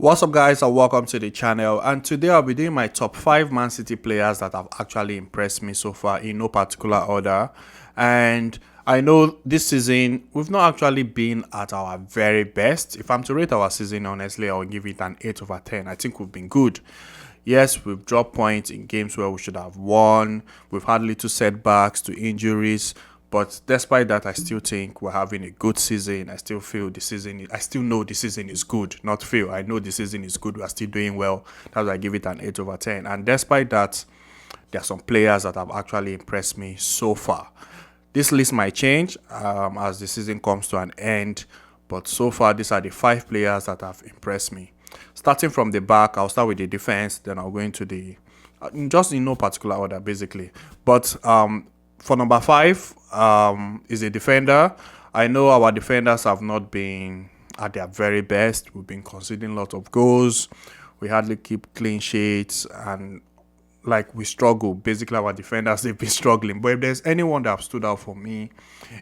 What's up, guys, and welcome to the channel. And today I'll be doing my top 5 Man City players that have actually impressed me so far in no particular order. And I know this season we've not actually been at our very best. If I'm to rate our season, honestly, I'll give it an 8 over 10. I think we've been good. Yes, we've dropped points in games where we should have won. We've had little setbacks to injuries. But despite that, I still think we're having a good season. I still feel the season, I still know the season is good. Not feel, I know the season is good. We're still doing well. That's why I give it an 8 over 10. And despite that, there are some players that have actually impressed me so far. This list might change as the season comes to an end. But so far, these are the 5 players that have impressed me. Starting from the back, I'll start with the defense. Then I'll go into the just in no particular order, basically. But for number 5 is a defender. I know our defenders have not been at their very best. We've been conceding lots of goals. We hardly keep clean sheets, and like we struggle. Basically, our defenders, they've been struggling. But if there's anyone that have stood out for me,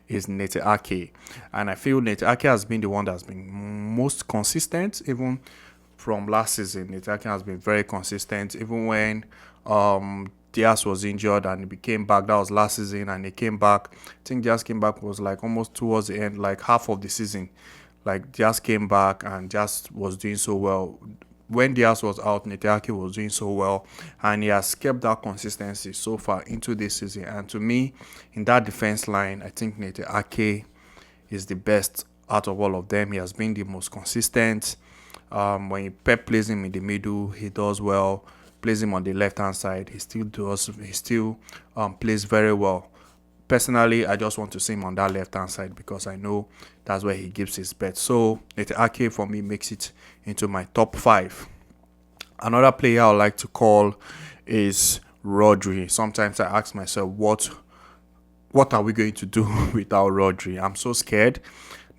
is Nate Ake. And I feel Nate Ake has been the one that's been most consistent, even from last season. Nate Ake has been very consistent, even when Diaz was injured and he came back. That was last season, and he came back. I think Diaz came back was like almost towards the end, like half of the season. Like Diaz came back and just was doing so well. When Diaz was out, Nate Ake was doing so well, and he has kept that consistency so far into this season. And to me, in that defense line, I think Nate Ake is the best out of all of them. He has been the most consistent. When Pep plays him in the middle, he does well. Plays him on the left hand side, he still does. He still plays very well. Personally, I just want to see him on that left hand side because I know that's where he gives his best. So Nate Ake for me makes it into my top 5. Another player I like to call is Rodri. Sometimes I ask myself, what are we going to do without Rodri? I'm so scared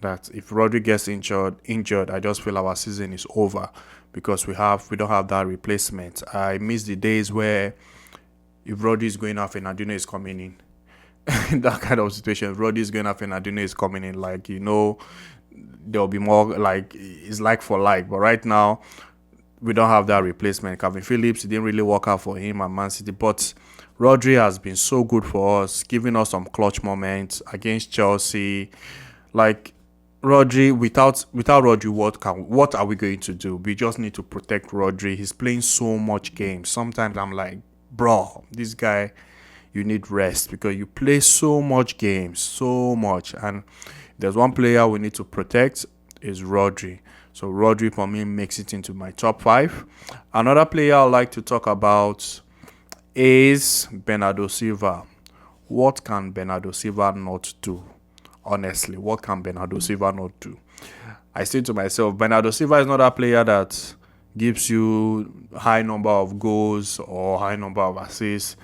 that if Rodri gets injured, I just feel our season is over because we don't have that replacement. I miss the days where if Rodri is going off and Fernandinho is coming in. That kind of situation. If Rodri is going off and Fernandinho is coming in, there'll be more like it's like for like. But right now, we don't have that replacement. Calvin Phillips, it didn't really work out for him at Man City, but Rodri has been so good for us, giving us some clutch moments against Chelsea. Like Rodri, without Rodri, what are we going to do? We just need to protect Rodri. He's playing so much games. Sometimes I'm like, bro, this guy, you need rest because you play so much games, so much. And there's one player we need to protect is Rodri. So Rodri for me makes it into my top 5. Another player I'd like to talk about is Bernardo Silva. What can Bernardo Silva not do? Honestly, what can Bernardo Silva not do? I say to myself, Bernardo Silva is not a player that gives you high number of goals or high number of assists.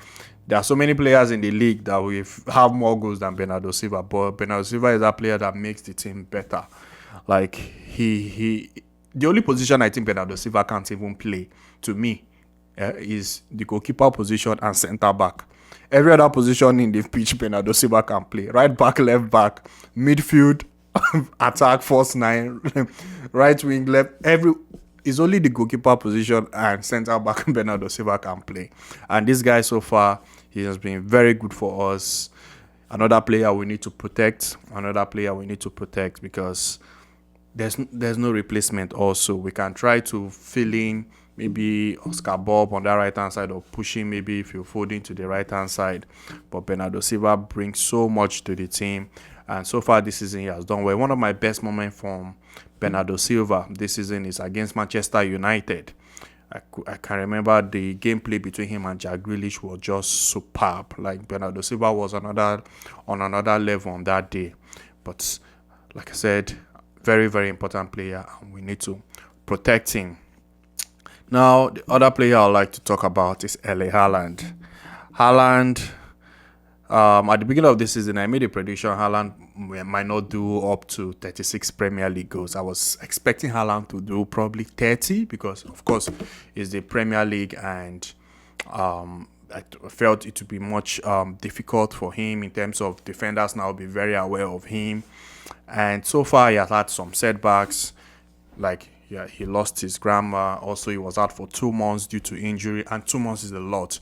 There are so many players in the league that will have more goals than Bernardo Silva, but Bernardo Silva is a player that makes the team better. Like the only position I think Bernardo Silva can't even play, to me, is the goalkeeper position and centre back. Every other position in the pitch, Bernardo Silva can play. Right back, left back, midfield, attack, force 9, right wing, left. It's only the goalkeeper position and centre back Bernardo Silva can play. And this guy so far, he has been very good for us. Another player we need to protect. Because there's no replacement also. We can try to fill in maybe Oscar Bob on that right hand side or pushing maybe if you're folding to the right hand side. But Bernardo Silva brings so much to the team. And so far this season he has done well. One of my best moments from Bernardo Silva this season is against Manchester United. I can remember the gameplay between him and Jack Grealish was just superb. Like Bernardo Silva was on another level on that day. But like I said, very, very important player, and we need to protect him. Now, the other player I'd like to talk about is Erling Haaland. Haaland, at the beginning of this season, I made a prediction Haaland might not do up to 36 Premier League goals. I was expecting Haaland to do probably 30 because, of course, it's the Premier League, and I felt it would be much difficult for him in terms of defenders now be very aware of him. And so far, he has had some setbacks. Like Yeah, he lost his grandma. Also, he was out for 2 months due to injury, and 2 months is a lot.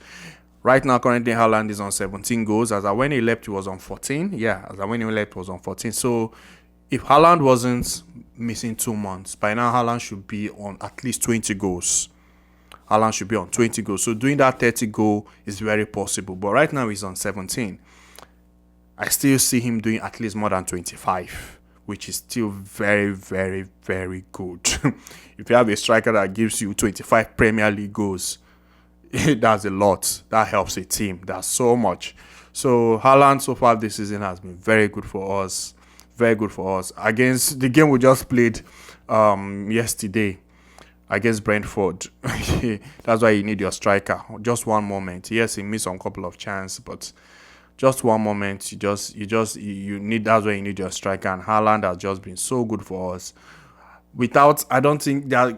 Right now, currently, Haaland is on 17 goals. As of when he left, he was on 14. Yeah, as of when he left, he was on 14. So, if Haaland wasn't missing 2 months, by now Haaland should be on at least 20 goals. Haaland should be on 20 goals. So, doing that 30 goal is very possible. But right now, he's on 17. I still see him doing at least more than 25, which is still very, very, very good. If you have a striker that gives you 25 Premier League goals, that's a lot. That helps a team. That's so much. So Haaland so far this season has been very good for us. Very good for us. Against the game we just played yesterday against Brentford. That's why you need your striker. Just one moment. Yes, he missed a couple of chances, but just one moment. You need. That's why you need your striker. And Haaland has just been so good for us. Without, I don't think that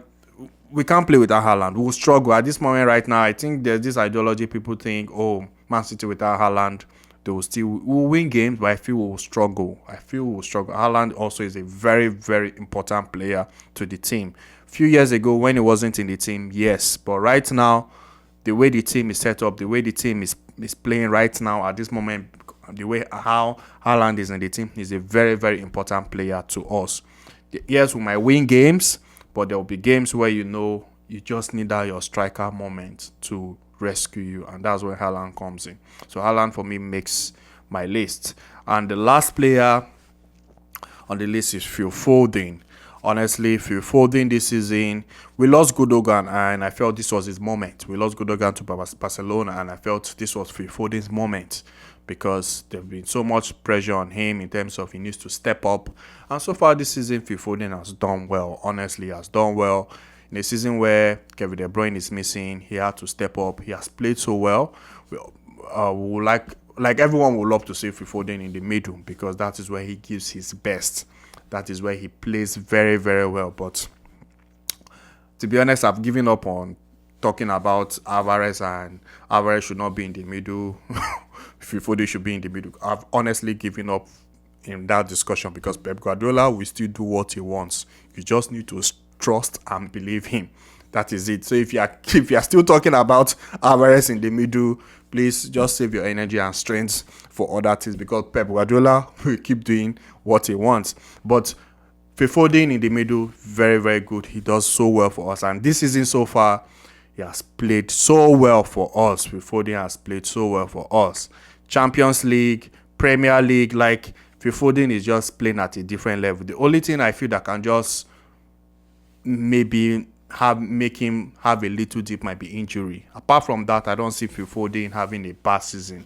we can't play without Haaland. We'll struggle at this moment right now. I think there's this ideology. People think, oh, Man City without Haaland, they will still will win games, but I feel we will struggle. Haaland also is a very, very important player to the team. A few years ago, when he wasn't in the team, yes, but right now, the way the team is set up, the way the team is playing right now at this moment, the way how Haaland is in the team, is a very, very important player to us. Yes, we might win games, but there will be games where you just need that your striker moment to rescue you, and that's where Haaland comes in. So Haaland for me makes my list. And the last player on the list is Phil Foden. Honestly, Phil Foden this season, we lost Gundogan, and I felt this was his moment. We lost Gundogan to Barcelona, and I felt this was Phil Foden's moment because there's been so much pressure on him in terms of he needs to step up. And so far this season, Phil Foden has done well. Honestly, has done well. In a season where Kevin De Bruyne is missing, he had to step up. He has played so well. We like everyone would love to see Phil Foden in the middle because that is where he gives his best. That is where he plays very, very well. But to be honest, I've given up on talking about Alvarez, and Alvarez should not be in the middle. Phil Foden should be in the middle. I've honestly given up in that discussion because Pep Guardiola will still do what he wants. You just need to trust and believe him. That is it. So if you are still talking about Alvarez in the middle, please just save your energy and strength for other things because Pep Guardiola will keep doing what he wants. But Phil Foden in the middle, very, very good. He does so well for us. And this season so far, he has played so well for us. Phil Foden has played so well for us. Champions League, Premier League, like Phil Foden is just playing at a different level. The only thing I feel that can just maybe make him have a little dip might be injury. Apart from that, I don't see Phil Foden having a bad season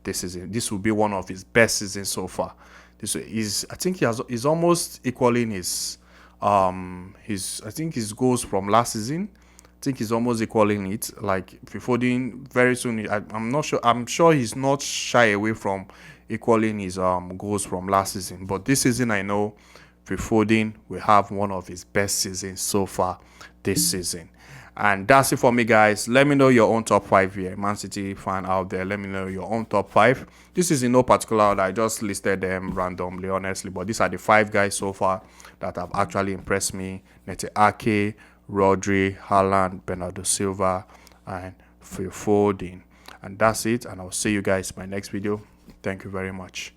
this season. This will be one of his best seasons so far. This is, I think he's almost equaling his I think his goals from last season. I think he's almost equaling it. Like Phil Foden very soon. I'm not sure. I'm sure he's not shy away from equaling his goals from last season. But this season, I know Phil Foden will have one of his best seasons so far this season. And that's it for me, guys. Let me know your own top 5 here. Man City fan out there, let me know your own top 5. This is in no particular order. I just listed them randomly, honestly. But these are the 5 guys so far that have actually impressed me. Nete Ake, Rodri, Haaland, Bernardo Silva, and Phil Foden. And that's it. And I'll see you guys in my next video. Thank you very much.